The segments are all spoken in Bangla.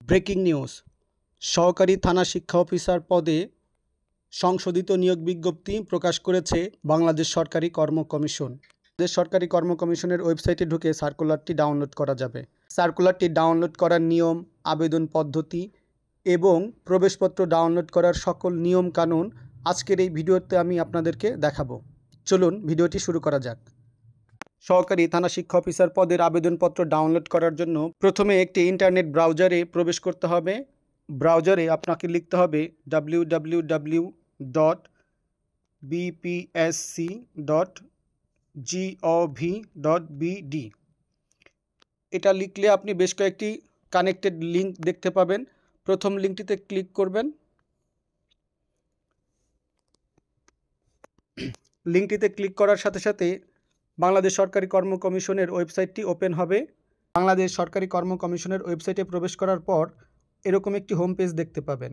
Breaking news. সহকারী থানা শিক্ষা অফিসার পদে সংশোধিত নিয়োগ বিজ্ঞপ্তি প্রকাশ করেছে বাংলাদেশ সরকারি কর্ম কমিশন। বাংলাদেশ সরকারি কর্ম কমিশনের ওয়েবসাইটে ঢুকে সার্কুলারটি ডাউনলোড করা যাবে। সার্কুলারটি ডাউনলোড করার নিয়ম, আবেদন পদ্ধতি এবং প্রবেশপত্র ডাউনলোড করার সকল নিয়ম কানুন আজকের এই ভিডিওতে আমি আপনাদেরকে দেখাবো। চলুন ভিডিওটি শুরু করা যাক। সহকারী থানা শিক্ষা অফিসার পদের আবেদনপত্র ডাউনলোড করার জন্য প্রথমে একটি ইন্টারনেট ব্রাউজারে প্রবেশ করতে হবে। ব্রাউজারে আপনাকে লিখতে হবে www.bpsc.gov.bd। এটা লিখলে আপনি বেশ কয়েকটি কানেক্টেড লিঙ্ক দেখতে পাবেন। প্রথম লিঙ্কটিতে ক্লিক করবেন। লিঙ্কটিতে ক্লিক করার সাথে সাথে বাংলাদেশ সরকারি কর্ম কমিশনের ওয়েবসাইটটি ওপেন হবে। বাংলাদেশ সরকারি কর্ম কমিশনের ওয়েবসাইটে প্রবেশ করার পর এরকম একটি হোম পেজ দেখতে পাবেন।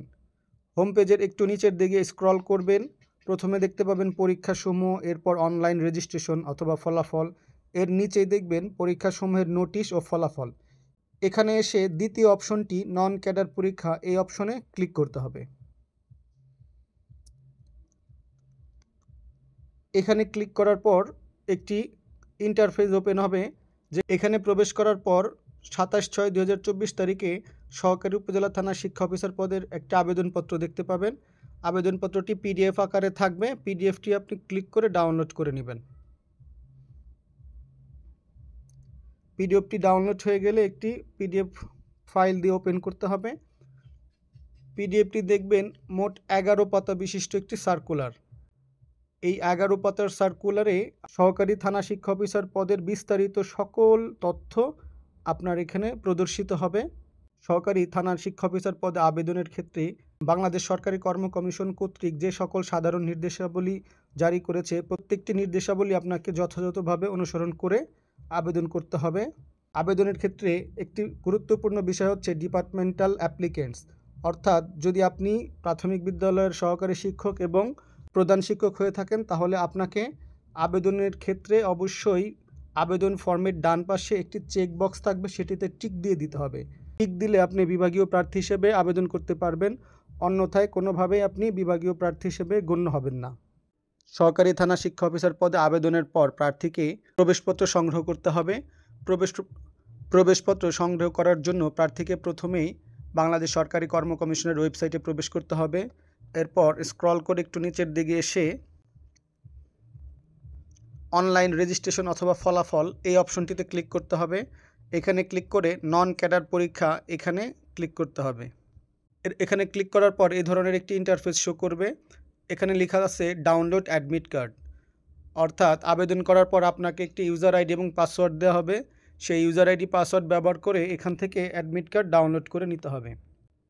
হোম পেজের একটু নিচের দিকে স্ক্রল করবেন। প্রথমে দেখতে পাবেন পরীক্ষাসমূহ, এরপর অনলাইন রেজিস্ট্রেশন অথবা ফলাফল। এর নিচেই দেখবেন পরীক্ষাসমূহের নোটিশ ও ফলাফল। এখানে এসে দ্বিতীয় অপশনটি নন ক্যাডার পরীক্ষা, এই অপশনে ক্লিক করতে হবে। এখানে ক্লিক করার পর একটি ইন্টারফেস ওপেন হবে। যে এখানে প্রবেশ করার পর 27/6/2024 তারিখে সহকারী উপজেলা থানা শিক্ষা অফিসার পদের একটা আবেদনপত্র দেখতে পাবেন। আবেদনপত্রটি পিডিএফ আকারে থাকবে। পিডিএফটি আপনি ক্লিক করে ডাউনলোড করে নেবেন। পিডিএফটি ডাউনলোড হয়ে গেলে একটি পিডিএফ ফাইল দিয়ে ওপেন করতে হবে। পিডিএফটি দেখবেন মোট 11 পাতা বিশিষ্ট একটি সার্কুলার। এই 11 পাতার সার্কুলারে সহকারী থানা শিক্ষা অফিসার পদের বিস্তারিত সকল তথ্য আপনার এখানে প্রদর্শিত হবে। সহকারী থানার শিক্ষা অফিসার পদে আবেদনের ক্ষেত্রে বাংলাদেশ সরকারি কর্ম কমিশন কর্তৃক যে সকল সাধারণ নির্দেশাবলী জারি করেছে, প্রত্যেকটি নির্দেশাবলী আপনাকে যথাযথভাবে অনুসরণ করে আবেদন করতে হবে। আবেদনের ক্ষেত্রে একটি গুরুত্বপূর্ণ বিষয় হচ্ছে ডিপার্টমেন্টাল অ্যাপ্লিকেন্টস, অর্থাৎ যদি আপনি প্রাথমিক বিদ্যালয়ের সহকারী শিক্ষক এবং প্রধান শিক্ষক হয়ে থাকেন তাহলে আপনাকে আবেদনের ক্ষেত্রে অবশ্যই আবেদন ফর্মের ডান পাশে একটি চেক বক্স থাকবে, সেটিতে টিক দিয়ে দিতে হবে। টিক দিলে আপনি বিভাগীয় প্রার্থী হিসেবে আবেদন করতে পারবেন, অন্যথায় কোনোভাবেই আপনি বিভাগীয় প্রার্থী হিসেবে গণ্য হবেন না। সহকারী থানা শিক্ষা অফিসার পদে আবেদনের পর প্রার্থীকে প্রবেশপত্র সংগ্রহ করতে হবে। প্রবেশপত্র সংগ্রহ করার জন্য প্রার্থীকে প্রথমেই বাংলাদেশ সরকারি কর্ম কমিশনের ওয়েবসাইটে প্রবেশ করতে হবে। এরপর স্ক্রল করে একটু নিচের দিকে এসে অনলাইন রেজিস্ট্রেশন অথবা ফলাফল, এই অপশনটিতে ক্লিক করতে হবে। এখানে ক্লিক করে নন ক্যাডার পরীক্ষা এখানে ক্লিক করতে হবে। এখানে ক্লিক করার পর এই ধরনের একটি ইন্টারফেস শো করবে। এখানে লেখা আছে ডাউনলোড অ্যাডমিট কার্ড, অর্থাৎ আবেদন করার পর আপনাকে একটি ইউজার আইডি এবং পাসওয়ার্ড দেওয়া হবে। সেই ইউজার আইডি পাসওয়ার্ড ব্যবহার করে এখান থেকে অ্যাডমিট কার্ড ডাউনলোড করে নিতে হবে।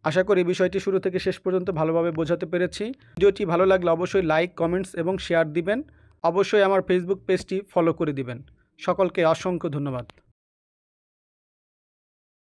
আশা করি বিষয়টি শুরু থেকে শেষ পর্যন্ত ভালোভাবে বোঝাতে পেরেছি। ভিডিওটি ভালো লাগলে অবশ্যই লাইক, কমেন্টস এবং শেয়ার দিবেন। অবশ্যই আমার ফেসবুক পেজটি ফলো করে দিবেন। সকলকে অসংখ্য ধন্যবাদ।